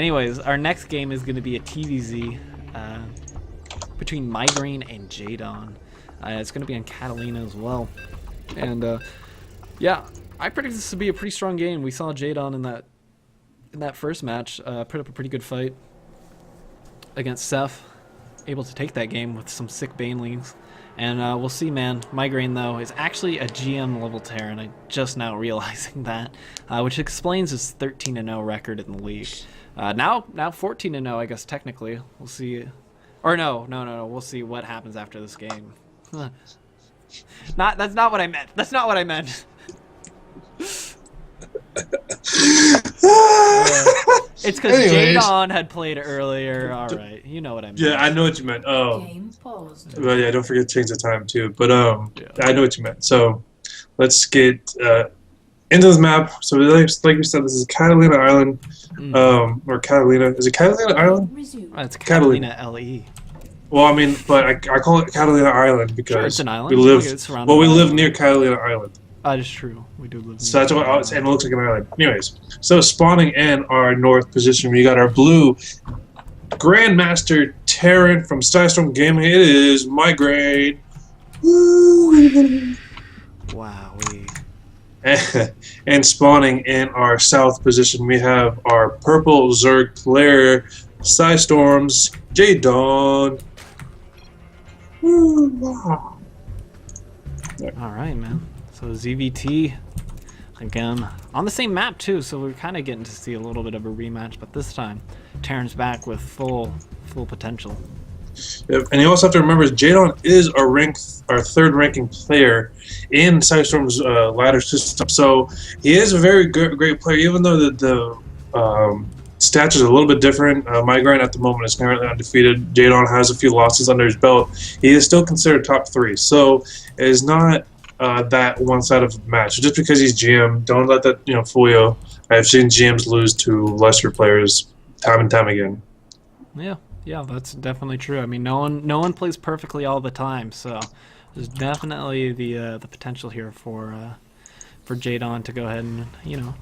Anyways, our next game is going to be a TVZ between MygraiN and JDON. It's going to be on Catalina as well. And yeah, I predict this to be a pretty strong game. We saw JDON in that first match put up a pretty good fight against Seth, able to take that game with some sick banelings. And we'll see, man. MygraiN, though, is actually a GM level Terran. I'm just now realizing that, which explains his 13-0 record in the league. Now 14-0, I guess, technically. We'll see. Or no. We'll see what happens after this game. That's not what I meant. That's not what I meant. It's because JDON had played earlier. All right, you know what I meant. Yeah, I know what you meant. Game paused. Well, yeah, don't forget to change the time too. But I know what you meant. So let's get into this map. So like we said, this is Catalina Island, or Catalina. Is it Catalina Island? It's Catalina LE. Well, I mean, but I call it Catalina Island because sure, it's an island. we live near Catalina Island. That is true. We do live. So that's what I was saying. It looks like an island. Anyways, so spawning in our north position, we got our blue Grandmaster Terran from Starcraft Gaming. It is MygraiN. Wow. And spawning in our south position, we have our purple Zerg player, Storms, JDON. All right, man. So ZVT, again, on the same map too, so we're kind of getting to see a little bit of a rematch, but this time, Terran's back with full potential. Yep. And you also have to remember, JDON is our third ranking player in Storm's ladder system, so he is a very great player, even though the stats are a little bit different. MygraiN at the moment is currently undefeated. JDON has a few losses under his belt. He is still considered top 3, so it is not that one side of the match. Just because he's GM, don't let that fool you. I've seen GMs lose to lesser players time and time again. Yeah, that's definitely true. I mean, no one plays perfectly all the time, so there's definitely the potential here for JDON to go ahead and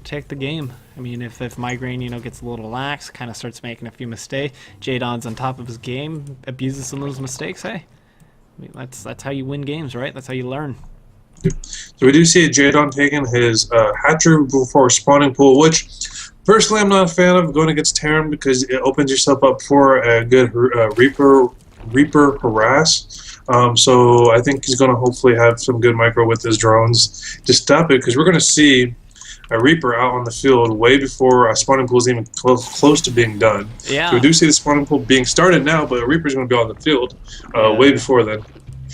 take the game. I mean, if MygraiN gets a little lax, kind of starts making a few mistakes, JDON's on top of his game, abuses some of those mistakes. Hey, I mean, that's how you win games, right? That's how you learn. So we do see JDON taking his hatchery before spawning pool, which personally I'm not a fan of going against Terran because it opens yourself up for a good Reaper harass. So I think he's going to hopefully have some good micro with his drones to stop it, because we're going to see a Reaper out on the field way before a spawning pool is even close to being done. Yeah. So we do see the spawning pool being started now, but a Reaper's going to be on the field way before then.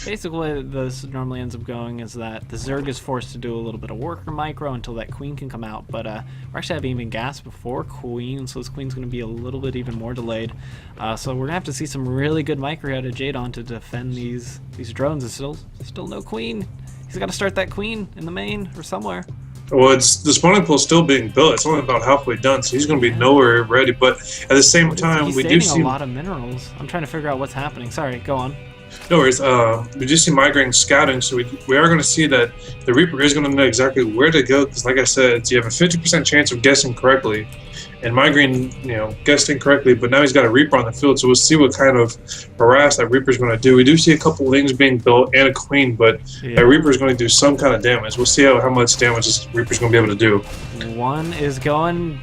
Basically, the way this normally ends up going is that the Zerg is forced to do a little bit of worker micro until that Queen can come out, but we're actually having even gas before Queen, so this Queen's going to be a little bit even more delayed. So we're going to have to see some really good micro out of JDON to defend these drones. It's still no Queen. He's got to start that Queen in the main or somewhere. Well, the spawning pool is still being built. It's only about halfway done, so he's going to be nowhere ready. But at the same time, we do see a lot of minerals. I'm trying to figure out what's happening. Sorry, go on. No worries. We do see MygraiN scouting, so we are going to see that the Reaper is going to know exactly where to go, because like I said, you have a 50% chance of guessing correctly, and MygraiN, guessed incorrectly, but now he's got a Reaper on the field, so we'll see what kind of harass that Reaper is going to do. We do see a couple Lings being built and a Queen, but that Reaper is going to do some kind of damage. We'll see how much damage this Reaper is going to be able to do. One is going,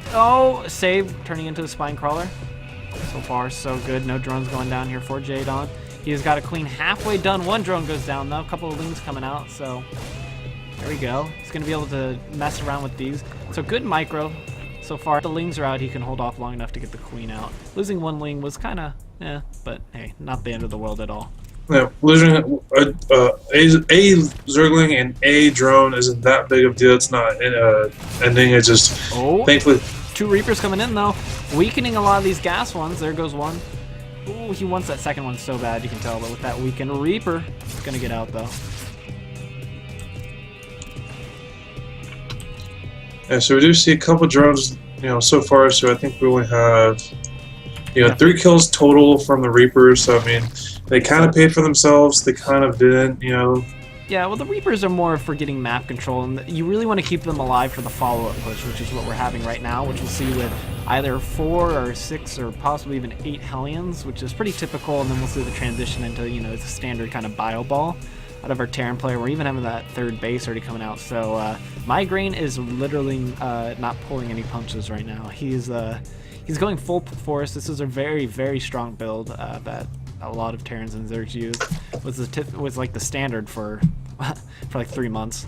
save, turning into a Spine Crawler. So far, so good. No drones going down here for JDON. He's got a Queen halfway done. One drone goes down, though. A couple of Lings coming out, so there we go. He's going to be able to mess around with these. So good micro so far. If the Lings are out, he can hold off long enough to get the Queen out. Losing one Ling was kind of, but hey, not the end of the world at all. Yeah, losing a Zergling and a drone isn't that big of a deal. It's not ending. It's just, thankfully. 2 Reapers coming in, though. Weakening a lot of these gas ones. There goes one. Ooh, he wants that second one so bad, you can tell, but with that weakened Reaper, it's going to get out, though. Yeah, so we do see a couple drones, so far, so I think we only have, 3 kills total from the Reapers, so I mean, they kind of paid for themselves, they kind of didn't, Yeah, well, the Reapers are more for getting map control, and you really want to keep them alive for the follow-up push, which is what we're having right now, which we'll see with either 4 or 6 or possibly even 8 Hellions, which is pretty typical, and then we'll see the transition into, you know, it's a standard kind of bio ball out of our Terran player. We're even having that third base already coming out, so MygraiN is literally not pulling any punches right now. He's going full force. This is a very, very strong build that a lot of Terrans and Zergs use. Was like the standard for like 3 months.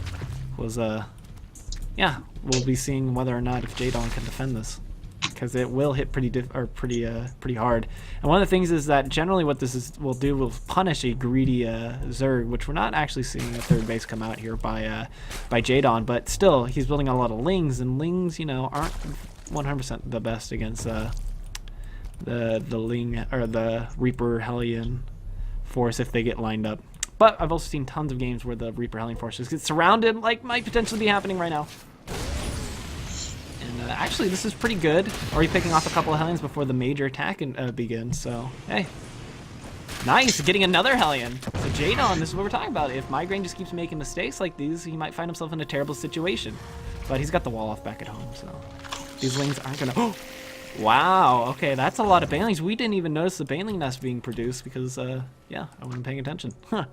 Yeah, we'll be seeing whether or not if JDON can defend this, because it will hit pretty hard. And one of the things is that generally what this will punish a greedy Zerg, which we're not actually seeing a third base come out here by JDON, but still he's building a lot of Lings, and Lings, you know, aren't 100% the best against the Ling or the Reaper Hellion force if they get lined up. But I've also seen tons of games where the Reaper Hellion forces get surrounded, like might potentially be happening right now. And actually, this is pretty good. Already picking off a couple of Hellions before the major attack begins. So hey, nice, getting another Hellion. So JDON, this is what we're talking about. If MygraiN just keeps making mistakes like these, he might find himself in a terrible situation. But he's got the wall off back at home, so these Lings aren't gonna. Oh! Wow, okay, that's a lot of banelings. We didn't even notice the baneling nest being produced because, yeah, I wasn't paying attention. Huh.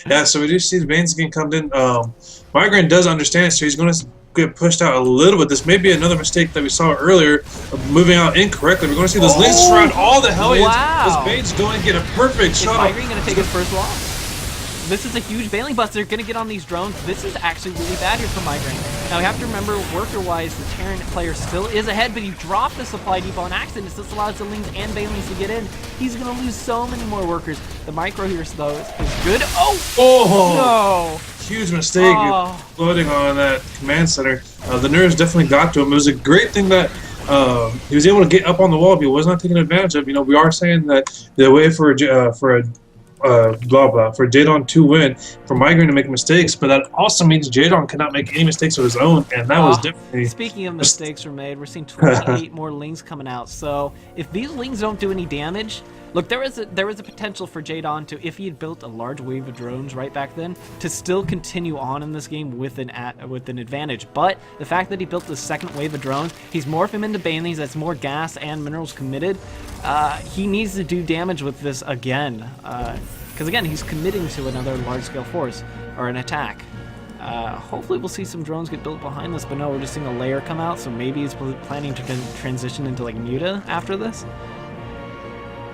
Yeah, so we do see the Banes getting come in. MygraiN does understand, so he's going to get pushed out a little bit. This may be another mistake that we saw earlier of moving out incorrectly. We're going to see those Lings surround all the Hellions. Wow. Those Banes going to get a perfect shot. Is MygraiN going to take his first loss? This is a huge baneling bust. They're going to get on these drones. This is actually really bad here for MygraiN. Now, we have to remember, worker-wise, the Terran player still is ahead, but he dropped the supply depot on accident. This allows the Lings and banelings to get in. He's going to lose so many more workers. The micro here, though, is good. Oh! No! Huge mistake floating on that command center. The nerves definitely got to him. It was a great thing that he was able to get up on the wall, but he was not taken advantage of. You know, we are saying that the way for JDON to win, for MygraiN to make mistakes, but that also means JDON cannot make any mistakes of his own, and that was definitely. Speaking of mistakes were made, we're seeing 28 more Lings coming out. So if these Lings don't do any damage, look, there was a potential for JDON to, if he had built a large wave of drones right back then, to still continue on in this game with an advantage. But the fact that he built the second wave of drones, he's morphed him into banelings. That's more gas and minerals committed. He needs to do damage with this again. Because again, he's committing to another large-scale force or an attack. Hopefully we'll see some drones get built behind this, but no, we're just seeing a layer come out, so maybe he's planning to transition into like Muta after this.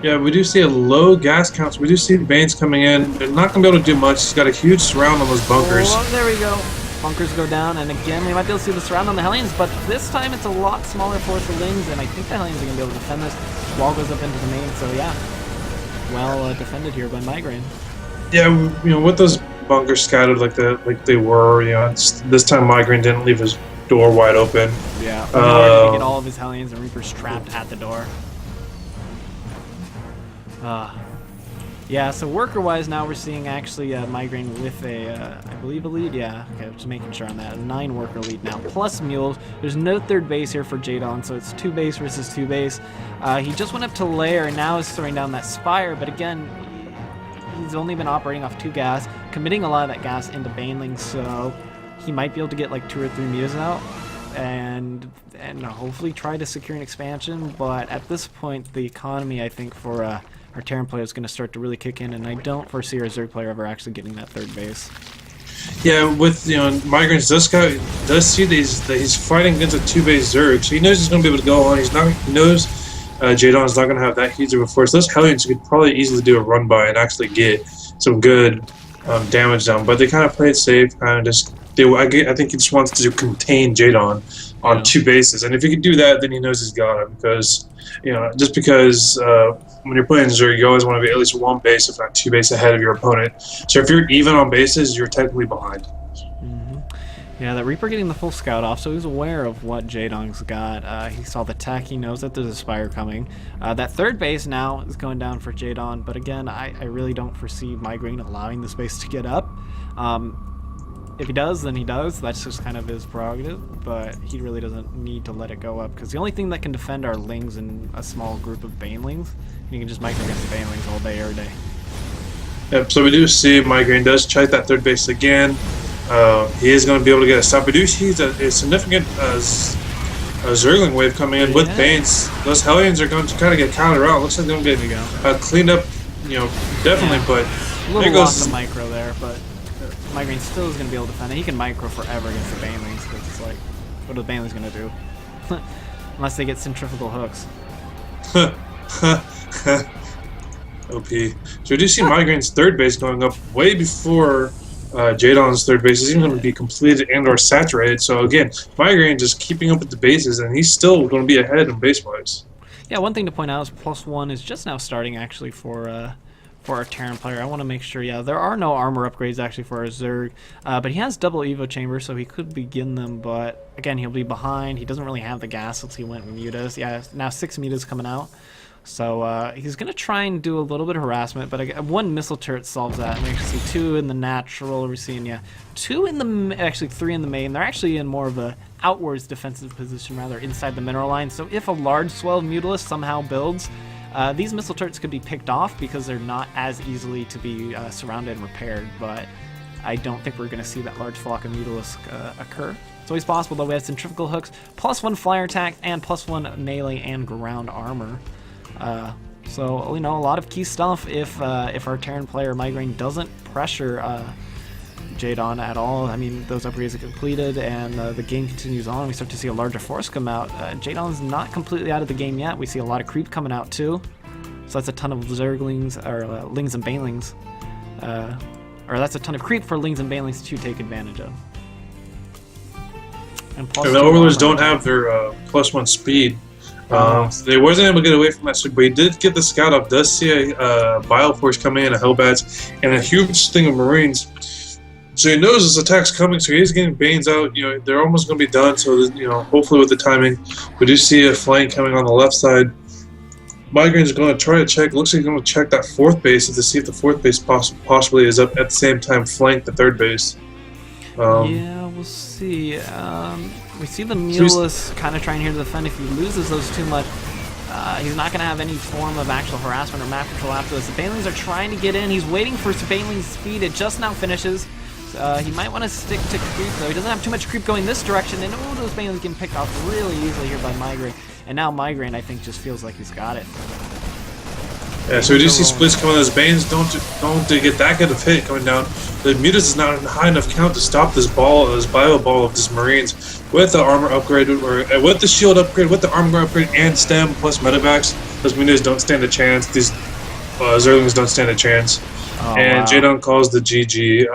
Yeah, we do see a low gas count, so we do see the Banes coming in. They're not going to be able to do much. He's got a huge surround on those bunkers. Oh, there we go. Bunkers go down, and again, we might be able to see the surround on the Hellions, but this time it's a lot smaller force of Lings, and I think the Hellions are going to be able to defend this. Wall goes up into the main, so yeah. Well defended here by MygraiN. Yeah, you know, with those bunkers scattered like they were, you know, this time MygraiN didn't leave his door wide open. Yeah, in order to get all of his Hellions and Reapers trapped at the door. Yeah, so worker-wise now we're seeing actually MygraiN with I believe a lead. Yeah, okay, just making sure on that. A 9-worker lead now, plus mules. There's no third base here for JDON, so it's 2 base versus 2 base. He just went up to layer and now is throwing down that spire, but again, he's only been operating off 2 gas, committing a lot of that gas into banelings, so he might be able to get like 2 or 3 mules out and hopefully try to secure an expansion. But at this point, the economy, I think, for our Terran player is going to start to really kick in, and I don't foresee our Zerg player ever actually getting that third base. Yeah, with, you know, MygraiN's does see that he's fighting against a 2-base Zerg, so he knows he's going to be able to go on. He knows JDON's not going to have that huge of a force. Those Hellions could probably easily do a run by and actually get some good damage done, but they kind of play it safe, kind of just. I think he just wants to contain JDON on 2 bases, and if he can do that, then he knows he's got him. Because, you know, just because when you're playing Zerg, you always want to be at least 1 base, if not 2 base ahead of your opponent. So if you're even on bases, you're technically behind. Yeah, that Reaper getting the full scout off, so he's aware of what JDON's got. He saw the tech, he knows that there's a Spire coming. That third base now is going down for JDON, but again, I really don't foresee MygraiN allowing this base to get up. If he does, then he does. That's just kind of his prerogative, but he really doesn't need to let it go up, because the only thing that can defend are Lings and a small group of banelings. You can just micro against banelings all day, every day. Yep, so we do see MygraiN does check that third base again. He is going to be able to get a stop. We do see a significant Zergling wave coming in with Banes. Those Hellions are going to kind of get counted out. Looks like they're going to get cleaned up, definitely, but a little lost the micro there, but MygraiN still is going to be able to defend it. He can micro forever against the Banelings, because it's like, what are the Banelings going to do? Unless they get centrifugal hooks. OP. So we do see MygraiN's third base going up way before JDON's third base is even going to be completed and or saturated. So again, MygraiN just keeping up with the bases, and he's still going to be ahead in base-wise. Yeah, one thing to point out is +1 is just now starting actually for our Terran player. I want to make sure, yeah, there are no armor upgrades actually for our Zerg, but he has double Evo chambers, so he could begin them, but again, he'll be behind. He doesn't really have the gas since he went with mutas. Yeah, now 6 mutas coming out. So he's going to try and do a little bit of harassment, but one missile turret solves that. And we actually see 2 in the natural. We're seeing, yeah, 2 in the, actually 3 in the main. They're actually in more of a outwards defensive position rather inside the mineral line. So if a large swell of Mutalisk somehow builds, these missile turrets could be picked off because they're not as easily to be surrounded and repaired. But I don't think we're going to see that large flock of Mutalisk occur. It's always possible, though. We have centrifugal hooks, +1 flyer attack, and +1 melee and ground armor. So, a lot of key stuff if our Terran player MygraiN doesn't pressure JDON at all. I mean, those upgrades are completed and the game continues on. We start to see a larger force come out. JDON's not completely out of the game yet. We see a lot of creep coming out too. So that's a ton of Zerglings, or Lings and Banelings. Or that's a ton of creep for Lings and Banelings to take advantage of. And plus the Overlords don't have their +1 speed. So they wasn't able to get away from that, but he did get the scout up. Does see a Bile Force coming in, a Hellbats, and a huge thing of Marines. So he knows this attack's coming, so he's getting Banes out. They're almost going to be done, so hopefully with the timing. We do see a flank coming on the left side. MygraiN's going to try to check. Looks like he's going to check that fourth base to see if the fourth base possibly is up at the same time, flank the third base. Yeah, we'll see. We see the Mulus kind of trying here to defend. If he loses those too much, he's not going to have any form of actual harassment or map control after this. The Banelings are trying to get in. He's waiting for Baneling's speed. It just now finishes. He might want to stick to creep, though. He doesn't have too much creep going this direction, and those Banelings getting picked off really easily here by MygraiN. And now MygraiN, I think, just feels like he's got it. Yeah, so we do see splits coming on. His Banes don't get that good of hit coming down. The Mutas is not a high enough count to stop this bio ball of this Marines with the armor upgrade, or with the shield upgrade, with the armor upgrade, and stem plus medevacs. Those Mutas don't stand a chance. These Zerglings don't stand a chance. And wow. JDON calls the GG.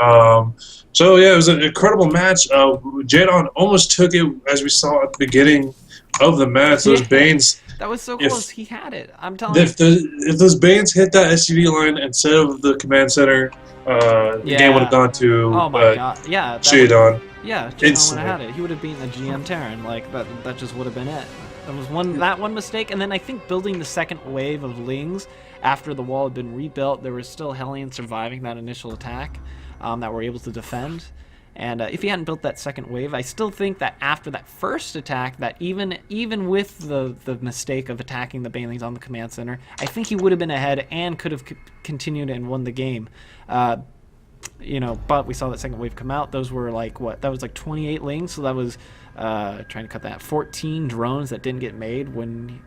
So yeah, it was an incredible match. JDON almost took it, as we saw at the beginning of the match. Those Banes. That was so close. He had it. I'm telling you. If those Banes hit that SUV line instead of the command center, the game would have gone to JDON. JDON. Yeah, JDON would have had it. He would have beaten the GM Terran. Like that just would have been it. That was one mistake, and then I think building the second wave of Lings after the wall had been rebuilt, there was still Hellions surviving that initial attack that were able to defend. And if he hadn't built that second wave, I still think that after that first attack, that even with the mistake of attacking the Banelings on the command center, I think he would have been ahead and could have continued and won the game. But we saw that second wave come out. Those were like, what? That was like 28 Lings, so that was, trying to cut that, 14 drones that didn't get made when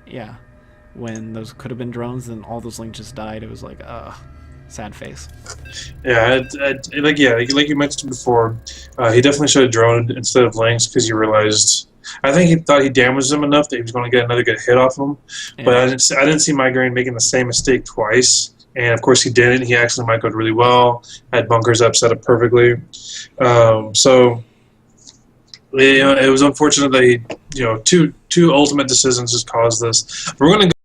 those could have been drones, and all those Lings just died. It was like, sad face. Yeah, like you mentioned before, he definitely should have droned instead of Lings, because you realized, I think he thought he damaged them enough that he was going to get another good hit off him. Yeah. But I didn't see MygraiN making the same mistake twice. And of course he didn't. He actually microed really well, had bunkers up, set up perfectly. So it was unfortunate that he, two ultimate decisions just caused this. We're going to